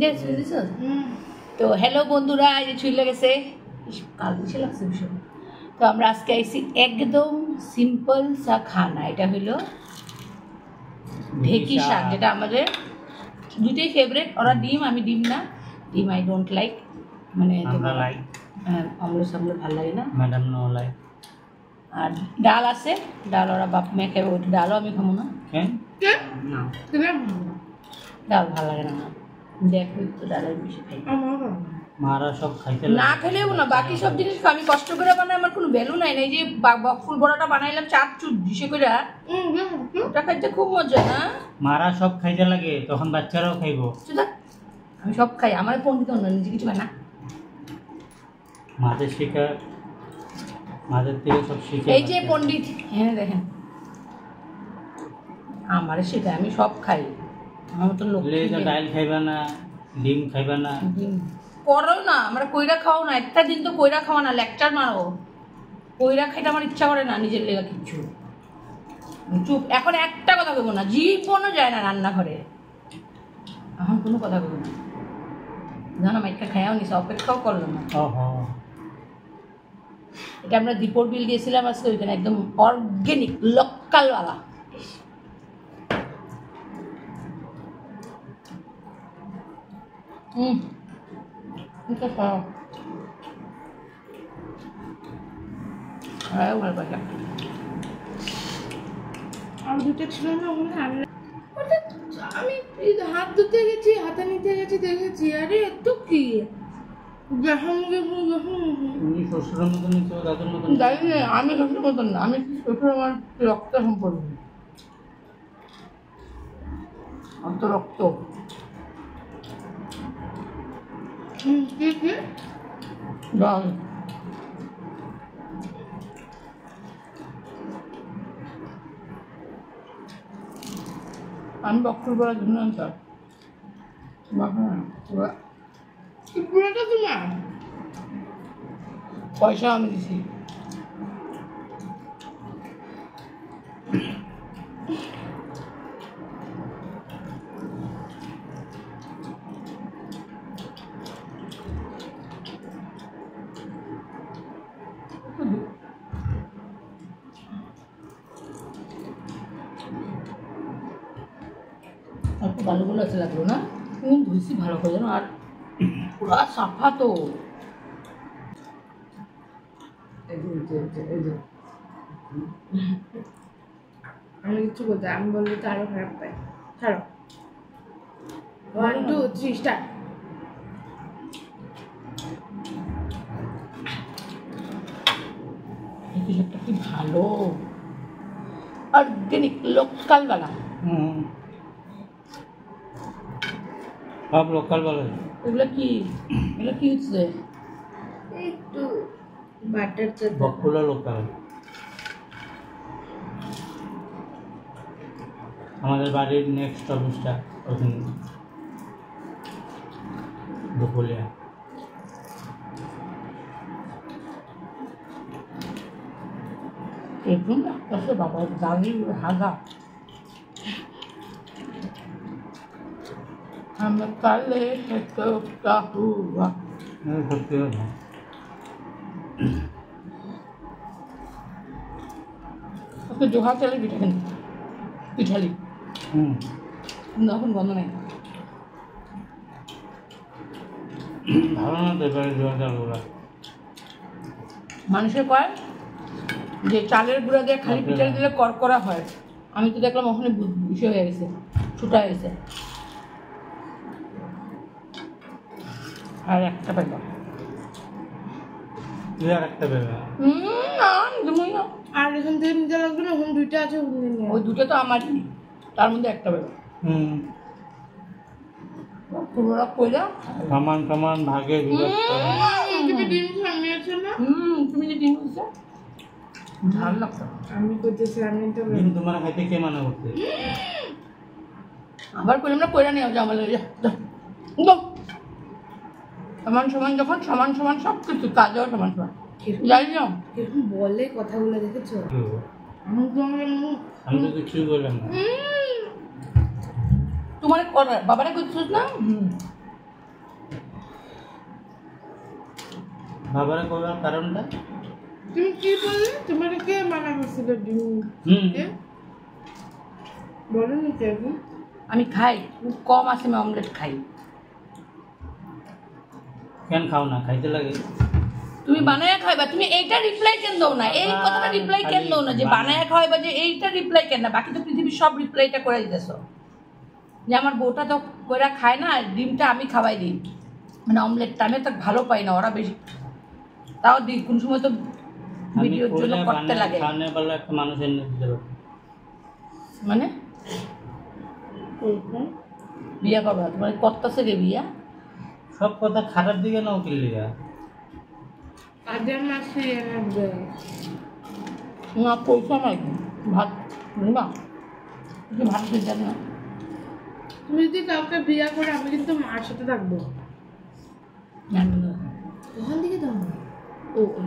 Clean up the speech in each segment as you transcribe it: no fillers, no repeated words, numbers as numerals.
দেশ বুঝেছ। তো হ্যালো বন্ধুরা, এই যে চলে গেছে কাল দিছে লাগছে ভীষণ। তো আমরা আজকে আইছি একদম সিম্পল সা খানা। এটা হলো ঢেকি শাক, যেটা আমাদের দুটোই ফেভারিট। ওরা ডিম, আমি ডিম না, ডিম আই ডোন্ট লাইক, মানে আমরা লাইক, আমলো সামলো ভালো লাগে না। Madam no like. আর ডাল আছে, ডাল ওরা বাপ মেয়ে খাবে, ওই ডালও আমি খাবো না। কেন না ডাল ভালো লাগে না। দেখো তো ডালের বেশি খাই, মারা সব খাইতে না খেলেও না। বাকি সব জিনিস আমি কষ্ট করে বানাই, আমার কোনো ভ্যালু নাই। এই যে ফুল বড়াটা বানাইলাম চাপ চুট দিশে করে, ওটা খাইতে খুব মজা না। মারা সব খাইতে লাগে, তখন বাচ্চারাও খাইবো। আমি সব খাই, আমার পণ্ডিত অন্য নিজে কিছু না। মাদের শিখা, মাদের থেকে সব শিখে। এই যে পণ্ডিত, হ্যাঁ দেখেন আমার শেখা, আমি সব খাই। আমার মতো লোক ডাল খাইবা না, ডিম খাইবা না, করো না। আমরা কইরা খাও না, একটা দিন তো কইরা খাওয়া না, লেকচার মারো। কইরা খাইতে আমার ইচ্ছা করে না, নিজের লেগা কিচ্ছু। চুপ, এখন একটা কথা বলবো না, জীবনও যায় না রান্নাঘরে, এখন কোনো কথা বলবো না। জানো মাইকা খায়াও নিস, অপেক্ষাও করলো না। এটা আমরা দীপর বিল গিয়েছিলাম আজকে, ওইখানে একদম অর্গ্যানিক লোকালওয়ালা। আর দুটো ছিল না, আমি হাত ধুতে গেছি, হাতে নিতে গেছি, দেখেছি আরে এত কি শ্বশুরের মতন নিতো, দাদুর মতন। জানি না, আমি শ্বশুর মতন না, আমি শ্বশুর আমার রক্ত সম্পর্ক, অন্ত রক্ত। কি কি জল আমি বক্তব্য বলার জন্য আনতাম, পুরোটা তোমার পয়সা আমি দিছি। একটু ভালোগুলো আছে লাগলো না, ধুইছি ভালো করে যেন, আর পুরা সাফা তো। আমি কিছু বলতে, আমি বললে তো আরো খারাপ পাই। ছাড়ো, 1 2 3 স্টার্ট। এটা কি ভালো, অর্গানিক লোকাল বালা। সব লোকাল বলে। এগুলো কি, এগুলো কি হচ্ছে? একটু বাটার চাট, বকুলা লোকাল। আমাদের বাড়ির নেক্সট অফিসটা ওখানে বকুলিয়া। একদম আসলে বাবা দালি হাগা। আমরা কালে একটা হুয়া সত্যি কথা। ওকে জোহা চালের পিঠা কেন পিঠালি এখন গন্ধ নাই। ভালো না তো এবারে জোয়ার চালগুলা। মানুষের কয় যে চালের গুঁড়া দিয়ে খালি পিঠা দিলে করকরা হয়, আমি তো দেখলাম ওখানে বিষয় হয়ে গেছে, ছুটা হয়ে গেছে। আর একটা পাইবা, তুই আর একটা পেবে। আর এখান থেকে নিতে লাগবে না, ওখানে দুইটা আছে, ওই দুটো তো আমারই, তার মধ্যে একটা পাইবা। পুরোটা কইরা সমান সমান ভাগে বিভক্ত। তুমি ডিম খামিয়েছো না? তুমি যে ডিম দিছো ভালো লাগতো। আমি করতেছি, আমি তো ডিম তোমার খাইতে কে মানা করতে? আবার কইলাম না কইরা নিয়ে যাও, বলে সমান সমান, যখন সমান সমান সব কিছু কাজও সমান সমান। যাই না এরকম বলে কথাগুলো, দেখেছো? আমি তো কিছুই বললাম না। তোমার বাবারে করছিস না? বাবারে করার কারণটা তুমি কি বললে? তোমার কে মানা করছিল ডিম হুম খেতে? বলো নি কে এখন? আমি খাই, খুব কম আছে আমি অমলেট খাই। কেন খাও না? খাইতে লাগে। তুমি বানায় খাইবা, তুমি এইটা রিপ্লাই কেন দাও না? এই কথাটা রিপ্লাই কেন দাও না যে বানায় খাওয়াইবা, যে এইটা রিপ্লাই কেন না? বাকি তো পৃথিবীর সব রিপ্লাইটা করে দিতেছো যে আমার বউটা তো কইরা খায় না, ডিমটা আমি খাওয়াই দিই, মানে অমলেটটা আমি তো ভালো পাই না, ওরা বেশি তাও দিই, কোন সময় তো আমি ভিডিওর জন্য কইলে করতে বানায় লাগে। খাওয়ানোর বেলা একটা মানুষের নিয়ে দিতে পারবো। মানে বিয়া করবা, তোমার করতেছে রে বিয়া? সব কথা খারাপ দিকে নাও কিলিয়া। আজের মাসে লাগবে। না পয়সা নাই, ভাত নিবা, ভাত দিতে জানি না। তুমি যদি কাউকে বিয়ে করে আমি কিন্তু মার সাথে থাকবো। জানি না। ওখান থেকে তো ও ও।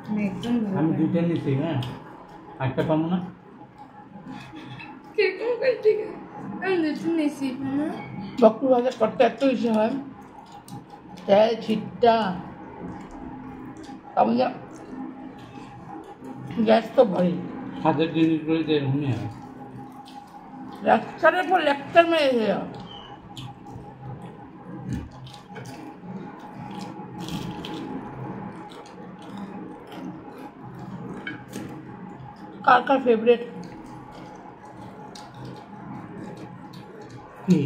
আমি একদম আমি দুইটা নিচ্ছি, হ্যাঁ একটা পাবো না। কিরকম করে ঠিক আছে আমি দুটো নিয়েছি মামা। বকরু ভাজা করতে এত ইসে হয়, তেল ছিটটা, আমি গ্যাস তো ভরি, হাতের জিনিসগুলো যে এরকমই হয়। লেকচারের পর লেকচার মেরে যাও। কার কার ফেভারিট? কি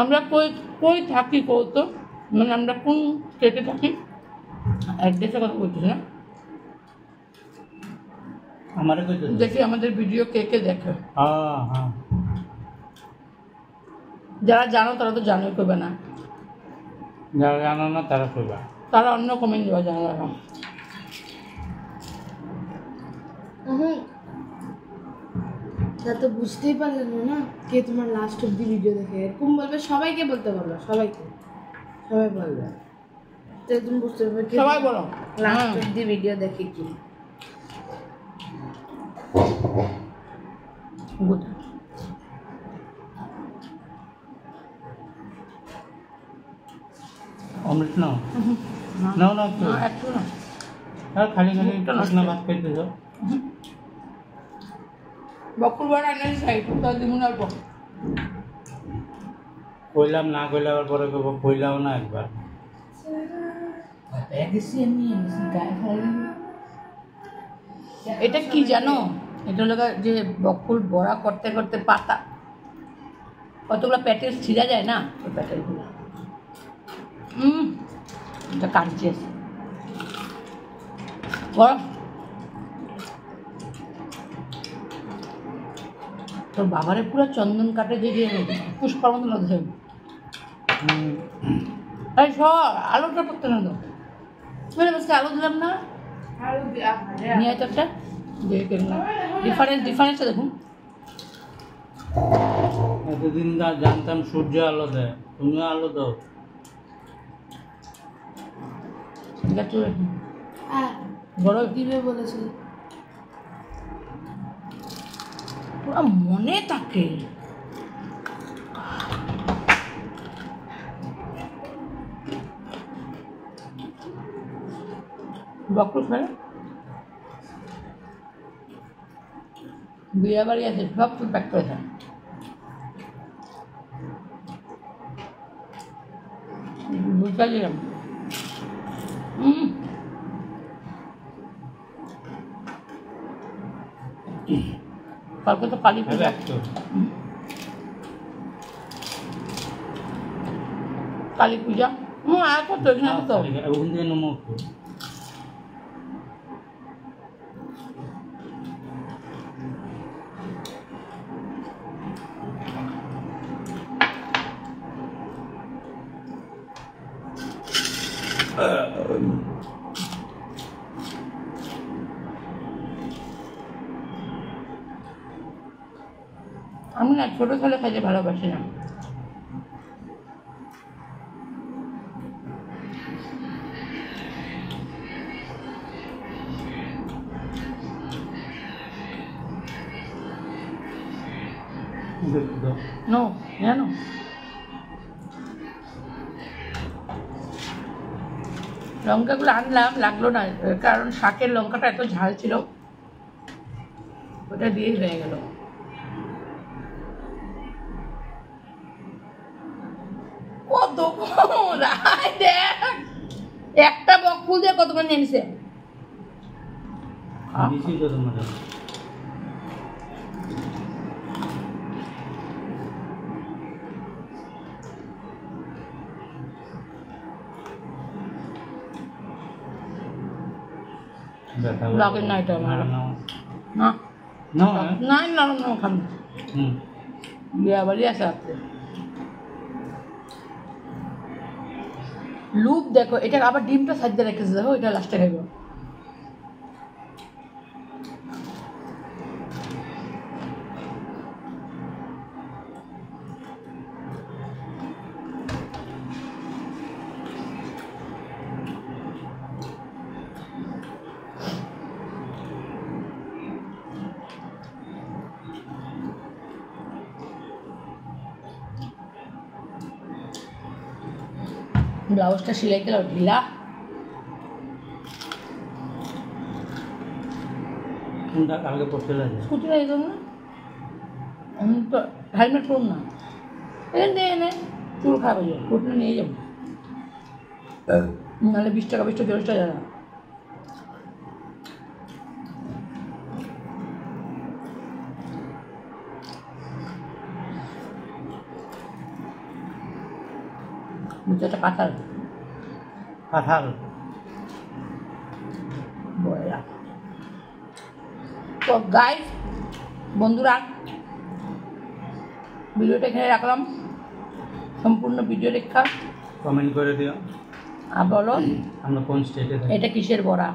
আমরা কই কই থাকি কত, মানে আমরা কোন স্টেটে থাকি, অ্যাড্রেসের কথা বলতেছি না, আমারে কইতে দেখি আমাদের ভিডিও কে কে দেখে। হ্যাঁ হ্যাঁ, যারা জানো তারা তো জানোই, করবে না যারা জানো না তারা কইবা। তারা অন্য কমেন্ট দেওয়া জানা না। তা তো বুঝতেই পারলেন না কে তোমার লাস্ট অব্দি ভিডিও দেখে, এরকম বলবে সবাইকে বলতে পারলো, সবাইকে সবাই বলবে, তো তুমি বুঝতে পারবে কে সবাই বলো লাস্ট অব্দি ভিডিও দেখে কি। গুড। অমৃত নাও নাও না একটু, না একটু না, আর খালি খালি মুখটা নষ্ট। শুকনো ভাত খাইতেছ। বকুলবার আনার সাইড তার দিমুন অল্প। কইলাম না কইলে আবার পরে কইব কইলাও না একবার। এটা কি জানো, এটা হলো যে বকুল বড়া করতে করতে পাতা কতগুলো প্যাটেল ছিঁড়া যায় না, ওই প্যাটেলগুলো এটা কাটছে গরম। তোর বাবারে পুরো চন্দন কাটে যে পুষ্পার মতো লাগছে। এই সর আলুটা করতে না তো, মেরে বসে আলু দিলাম না, নিয়ে তো একটা ডিফারেন্সটা দেখুন। এতদিন জানতাম সূর্য আলো দেয়, তুমিও আলো দাও। বড় দিবে বলেছিল পুরো মনে থাকে। বকুল ফেলে বিয়ে বাড়ি আছে সব তো প্যাক করে থাকে। বুঝতে দিলাম কালকে তো কালী পূজা, কালী পূজা আর কত এখানে তো ওখান থেকে নমো একটু। আমি না ছোটো ছেলে খাইতে ভালোবাসি না, নো জানো লঙ্কাগুলো আনলাম লাগলো না কারণ শাকের লঙ্কাটা এত ঝাল ছিল ওটা দিয়েই হয়ে গেল কত দেখ একটা বকফুল দিয়ে কতক্ষণ নিয়েছে দিছি তো তোমাদের লাগে না এটা আমার না না না না না না খান হুম বিয়া বাড়ি আছে রাত্রে লুপ দেখো এটা আবার ডিমটা সাইডে রেখেছে দেখো এটা লাস্টে খাইব ব্লাউজটা সেলাই দিলাম ঢিলা কোনটা কালকে পড়তে লাগে স্কুটি লাগে না আমি তো হেলমেট পরুন না এনে এনে চুল খারাপ হয়ে যাবে ওটা নিয়ে যাবো নাহলে 20 টাকা 40 টাকা যাবে একটা কাঁঠাল কাঁঠাল বয়া তো গাইস বন্ধুরা ভিডিওটা এখানে রাখলাম সম্পূর্ণ ভিডিও দেখা কমেন্ট করে দিও আর বলো আমরা কোন স্টেটে থাকি এটা কিসের বড়া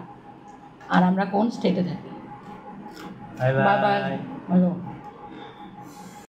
আর আমরা কোন স্টেটে থাকি বাই বাই বাই বাই বলো